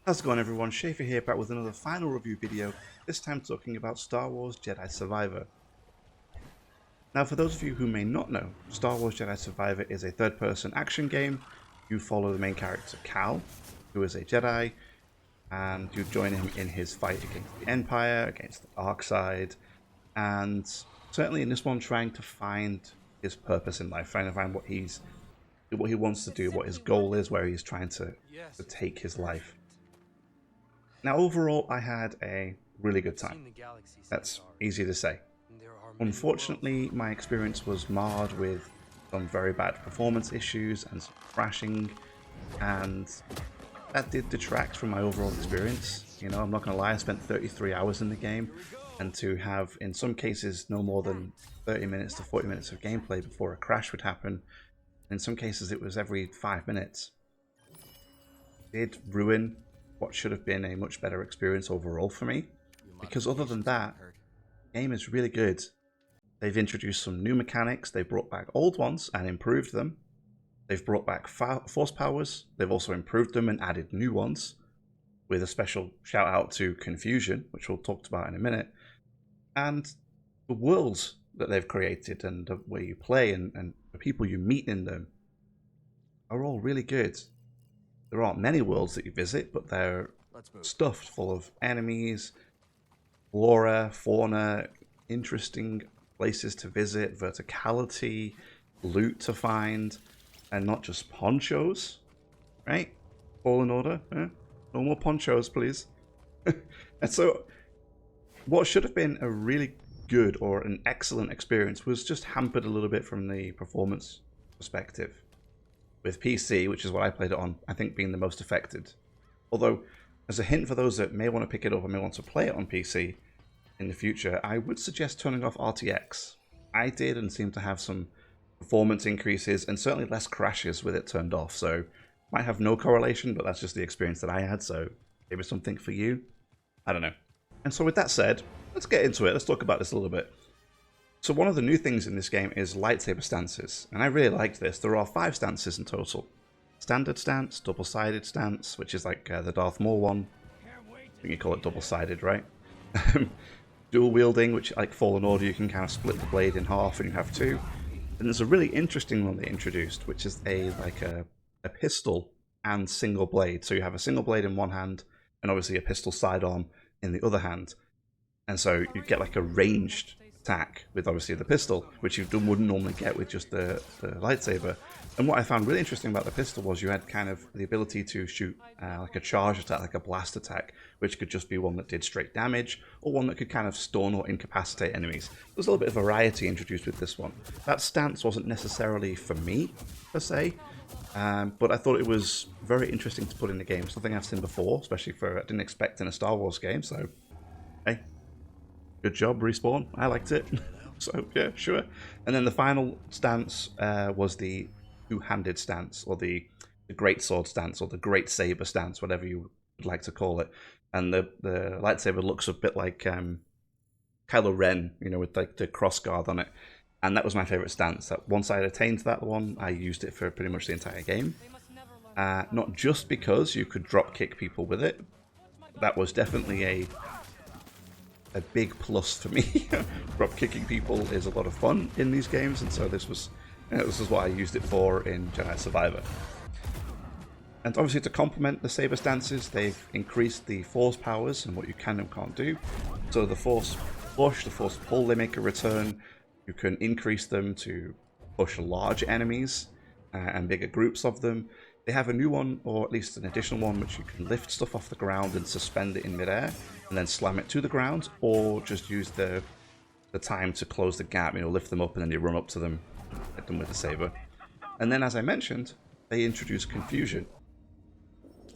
How's it going, everyone? Schaefer here, back with another final review video, this time talking about Star Wars Jedi Survivor. Now, for those of you who may not know, Star Wars Jedi Survivor is a third-person action game. You follow the main character, Cal, who is a Jedi, and you join him in his fight against the Empire, against the dark side, and certainly in this one trying to find his purpose in life, trying to find what he wants to do, what his goal is, where he's trying to take his life. Now, overall, I had a really good time. That's easy to say. Unfortunately, my experience was marred with some very bad performance issues and some crashing, and that did detract from my overall experience. You know, I'm not going to lie, I spent 33 hours in the game, and to have, in some cases, no more than 30 minutes to 40 minutes of gameplay before a crash would happen. In some cases, it was every 5 minutes. It did ruin what should have been a much better experience overall for me, because other than that, the game is really good. They've introduced some new mechanics, they brought back old ones and improved them. They've brought back force powers, they've also improved them and added new ones, with a special shout out to Confusion, which we'll talk about in a minute. And the worlds that they've created and the way you play and the people you meet in them are all really good. There aren't many worlds that you visit, but they're stuffed full of enemies, flora, fauna, interesting places to visit, verticality, loot to find, and not just ponchos, right? Fallen Order, no more ponchos, please. And so, what should have been a really good or an excellent experience was just hampered a little bit from the performance perspective. With PC, which is what I played it on, I think being the most affected. Although, as a hint for those that may want to pick it up and may want to play it on PC in the future, I would suggest turning off RTX. I did and seemed to have some performance increases and certainly less crashes with it turned off, so might have no correlation, but that's just the experience that I had, so maybe something for you. I don't know. And so with that said, let's get into it. Let's talk about this a little bit. So one of the new things in this game is lightsaber stances, and I really liked this. There are 5 stances in total. Standard stance, double-sided stance, which is like the Darth Maul one. I think you call it double-sided, right? Dual wielding, which like Fallen Order, you can kind of split the blade in half and you have 2. And there's a really interesting one they introduced, which is a pistol and single blade. So you have a single blade in one hand and obviously a pistol sidearm in the other hand. And so you get like a ranged attack with obviously the pistol, which you wouldn't normally get with just the lightsaber. And what I found really interesting about the pistol was you had kind of the ability to shoot like a charge attack, like a blast attack, which could just be one that did straight damage, or one that could kind of stun or incapacitate enemies. There's a little bit of variety introduced with this one. That stance wasn't necessarily for me, per se, but I thought it was very interesting to put in the game. Something I've seen before, especially I didn't expect in a Star Wars game, so hey. Good job, Respawn. I liked it. So, yeah, sure. And then the final stance was the two-handed stance, or the great sword stance, or the great saber stance, whatever you would like to call it. And the lightsaber looks a bit like Kylo Ren, you know, with like the cross guard on it. And that was my favorite stance. Once I had attained that one, I used it for pretty much the entire game. Not just because you could drop kick people with it. That was definitely a big plus for me. Drop kicking people is a lot of fun in these games, and so this is what I used it for in Jedi Survivor. And obviously, to complement the saber stances, they've increased the force powers and what you can and can't do. So the force push, the force pull, they make a return. You can increase them to push large enemies and bigger groups of them. They have a new one, or at least an additional one, which you can lift stuff off the ground and suspend it in midair, and then slam it to the ground, or just use the time to close the gap, you know, lift them up and then you run up to them, hit them with the saber. And then, as I mentioned, they introduced Confusion.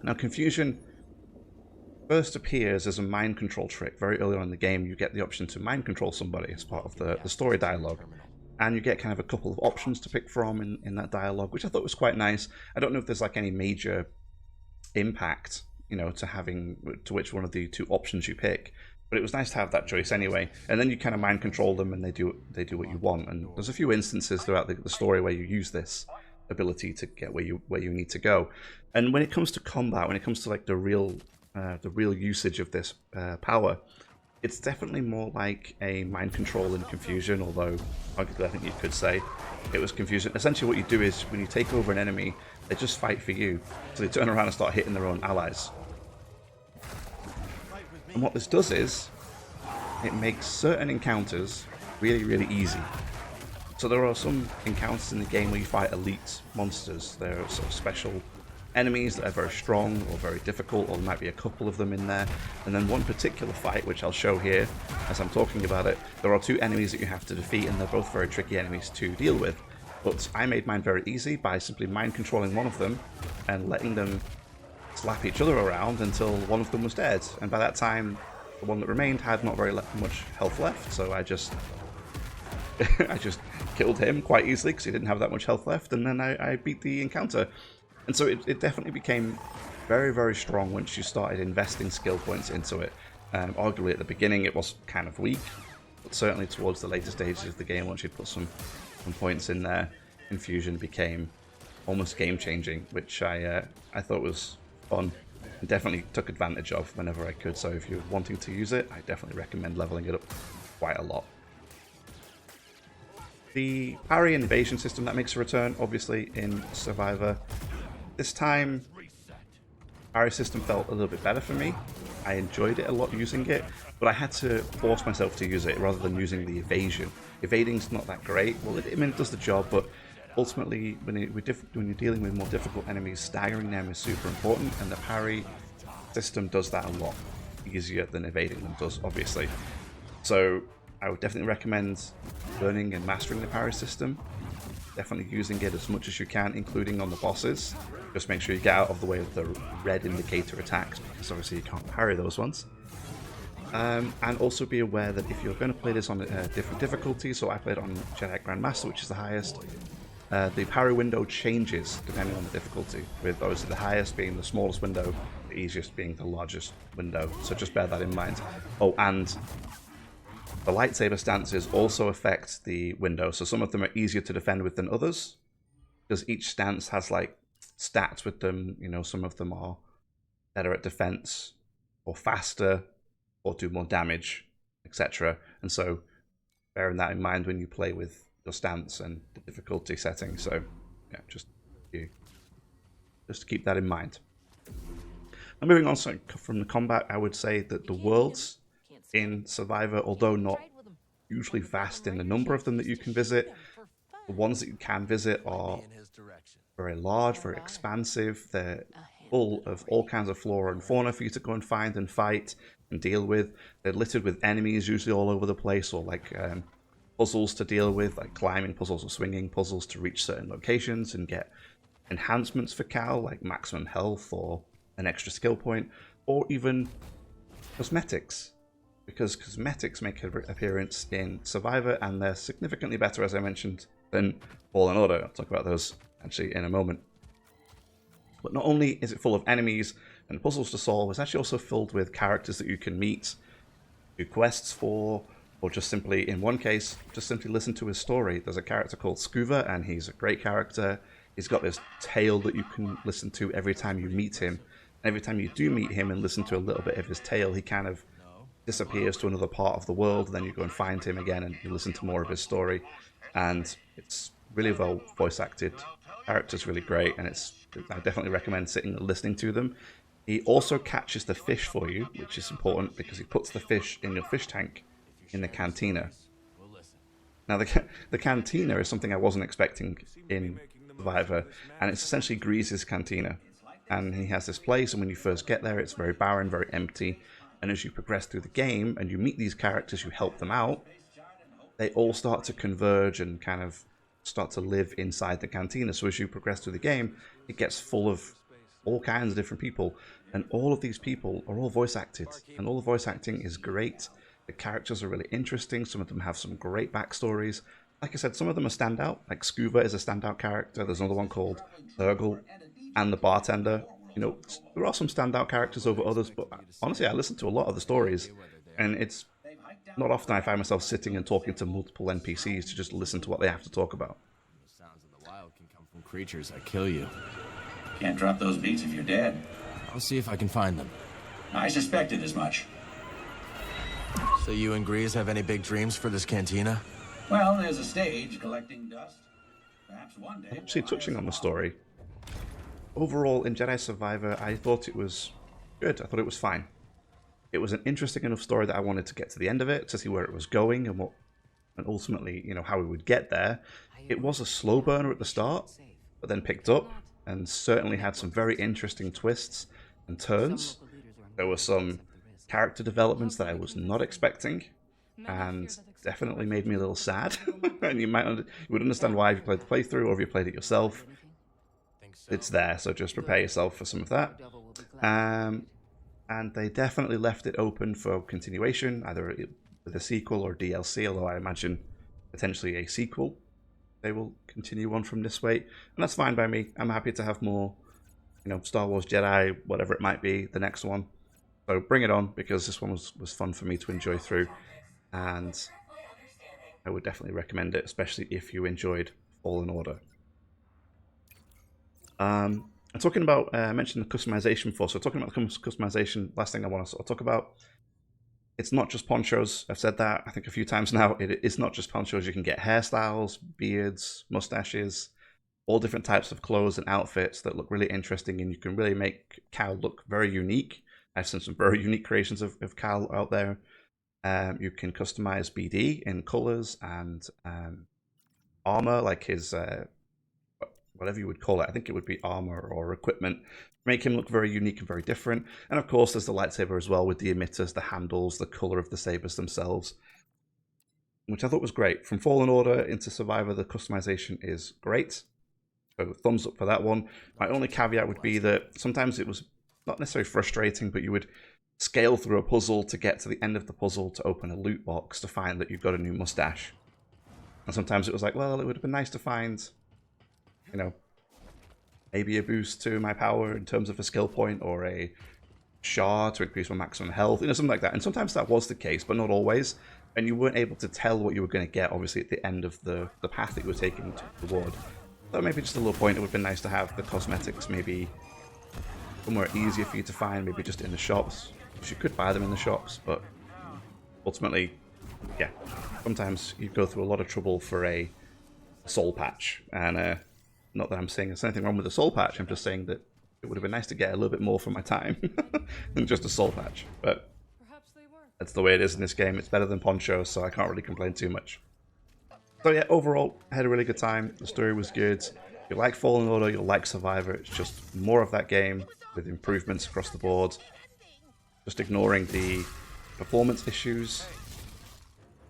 Now, Confusion first appears as a mind control trick. Very early on in the game, you get the option to mind control somebody as part of the story dialogue. And you get kind of a couple of options to pick from in that dialogue, which I thought was quite nice. I don't know if there's like any major impact, you know, to which one of the 2 options you pick, but it was nice to have that choice anyway. And then you kind of mind control them, and they do what you want. And there's a few instances throughout the story where you use this ability to get where you need to go. And when it comes to combat, when it comes to like the real the real usage of this power, it's definitely more like a mind control and confusion, although arguably I think you could say it was confusion. Essentially what you do is when you take over an enemy, they just fight for you, so they turn around and start hitting their own allies. And what this does is, it makes certain encounters really, really easy. So there are some encounters in the game where you fight elite monsters. There are sort of special enemies that are very strong or very difficult, or there might be a couple of them in there. And then one particular fight, which I'll show here as I'm talking about it, there are two enemies that you have to defeat, and they're both very tricky enemies to deal with. But I made mine very easy by simply mind controlling one of them and letting them slap each other around until one of them was dead. And by that time, the one that remained had not very much health left, so I just I just killed him quite easily because he didn't have that much health left, and then I beat the encounter. And so it definitely became very, very strong once you started investing skill points into it. Arguably at the beginning it was kind of weak, but certainly towards the later stages of the game, once you put some points in there, Infusion became almost game-changing, which I thought was fun and definitely took advantage of whenever I could. So if you're wanting to use it, I definitely recommend leveling it up quite a lot. The parry and evasion system that makes a return, obviously, in Survivor. This time, parry system felt a little bit better for me. I enjoyed it a lot using it, but I had to force myself to use it rather than using the evasion. Evading's not that great. Well, it does the job, but ultimately, when you're dealing with more difficult enemies, staggering them is super important, and the parry system does that a lot easier than evading them does, obviously. So I would definitely recommend learning and mastering the parry system. Definitely using it as much as you can, including on the bosses. Just make sure you get out of the way of the red indicator attacks, because obviously you can't parry those ones. And also be aware that if you're going to play this on a different difficulty, so I played on Jedi Grandmaster, which is the highest, the parry window changes depending on the difficulty, with obviously the highest being the smallest window, the easiest being the largest window, so just bear that in mind. Oh, and the lightsaber stances also affect the window, so some of them are easier to defend with than others, because each stance has like stats with them. You know, some of them are better at defense, or faster, or do more damage, etc. And so bearing that in mind when you play with your stance and the difficulty setting. So yeah, just to keep that in mind. Now moving on from the combat, I would say that the worlds in Survivor, although not usually vast in the number of them that you can visit, the ones that you can visit are very large, very expansive. They're full of all kinds of flora and fauna for you to go and find and fight and deal with. They're littered with enemies usually all over the place, or like puzzles to deal with, like climbing puzzles or swinging puzzles to reach certain locations and get enhancements for Cal, like maximum health or an extra skill point, or even cosmetics, because cosmetics make an appearance in Survivor, and they're significantly better, as I mentioned, than Fallen Order. I'll talk about those actually in a moment. But not only is it full of enemies and puzzles to solve, it's actually also filled with characters that you can meet, do quests for, or just simply, in one case, just simply listen to his story. There's a character called Scuba, and he's a great character. He's got this tale that you can listen to every time you meet him. And every time you do meet him and listen to a little bit of his tale, he kind of disappears to another part of the world, and then you go and find him again and you listen to more of his story. And it's really well voice acted. The character's really great, and I definitely recommend sitting and listening to them. He also catches the fish for you, which is important because he puts the fish in your fish tank in the cantina. Now the cantina is something I wasn't expecting in Survivor, and it's essentially Grease's cantina. And he has this place, and when you first get there, it's very barren, very empty. And as you progress through the game and you meet these characters, you help them out, they all start to converge and kind of start to live inside the cantina. So as you progress through the game, it gets full of all kinds of different people, and all of these people are all voice acted, and all the voice acting is great. The characters are really interesting. Some of them have some great backstories. Like I said, some of them are standout, like Scuba is a standout character. There's another one called Urgle, and the bartender. You know, there are some standout characters over others, but honestly, I listen to a lot of the stories, and it's not often I find myself sitting and talking to multiple NPCs to just listen to what they have to talk about. The sounds of the wild can come from creatures that kill you. Can't drop those beats if you're dead. I'll see if I can find them. I suspected as much. So you and Grease have any big dreams for this cantina? Well, there's a stage collecting dust. Perhaps one day. Actually, touching on the story, overall in Jedi Survivor, I thought it was good. I thought it was fine. It was an interesting enough story that I wanted to get to the end of it, to see where it was going and ultimately, you know, how we would get there. It was a slow burner at the start, but then picked up and certainly had some very interesting twists and turns. There were some character developments that I was not expecting, and definitely made me a little sad. And you would understand why if you played the playthrough or if you played it yourself. It's there, so just prepare yourself for some of that. And they definitely left it open for continuation, either with a sequel or DLC, although I imagine potentially a sequel. They will continue on from this way, and that's fine by me. I'm happy to have more, you know, Star Wars Jedi, whatever it might be, the next one. So bring it on, because this one was fun for me to enjoy through, and I would definitely recommend it, especially if you enjoyed Fallen Order. I'm talking about, I mentioned the customization before, so talking about the customization, last thing I want to sort of talk about, it's not just ponchos. I've said that, I think, a few times now. It is not just ponchos. You can get hairstyles, beards, mustaches, all different types of clothes and outfits that look really interesting, and you can really make Cal look very unique. I've seen some very unique creations of Cal out there. You can customize BD in colors and armor, like his whatever you would call it. I think it would be armor or equipment. Make him look very unique and very different. And of course, there's the lightsaber as well, with the emitters, the handles, the color of the sabers themselves, which I thought was great. From Fallen Order into Survivor, the customization is great. So thumbs up for that one. My only caveat would be that sometimes it was not necessarily frustrating, but you would scale through a puzzle to get to the end of the puzzle to open a loot box to find that you've got a new mustache. And sometimes it was like, well, it would have been nice to find, you know, maybe a boost to my power in terms of a skill point, or a shard to increase my maximum health, you know, something like that. And sometimes that was the case, but not always. And you weren't able to tell what you were going to get, obviously, at the end of the path that you were taking toward. So maybe just a little point, it would have been nice to have the cosmetics maybe somewhere easier for you to find, maybe just in the shops. You could buy them in the shops, but ultimately, yeah, sometimes you go through a lot of trouble for a soul patch. And not that I'm saying there's anything wrong with the soul patch, I'm just saying that it would have been nice to get a little bit more for my time than just a soul patch. But that's the way it is in this game. It's better than Poncho, so I can't really complain too much. So yeah, overall, I had a really good time. The story was good. If you like Fallen Order, you'll like Survivor. It's just more of that game with improvements across the board. Just ignoring the performance issues.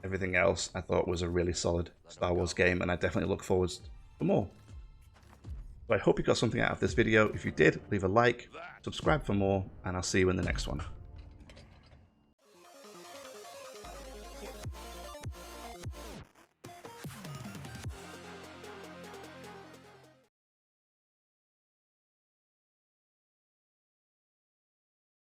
Everything else I thought was a really solid Star Wars game, and I definitely look forward to more. So I hope you got something out of this video. If you did, leave a like, subscribe for more, and I'll see you in the next one.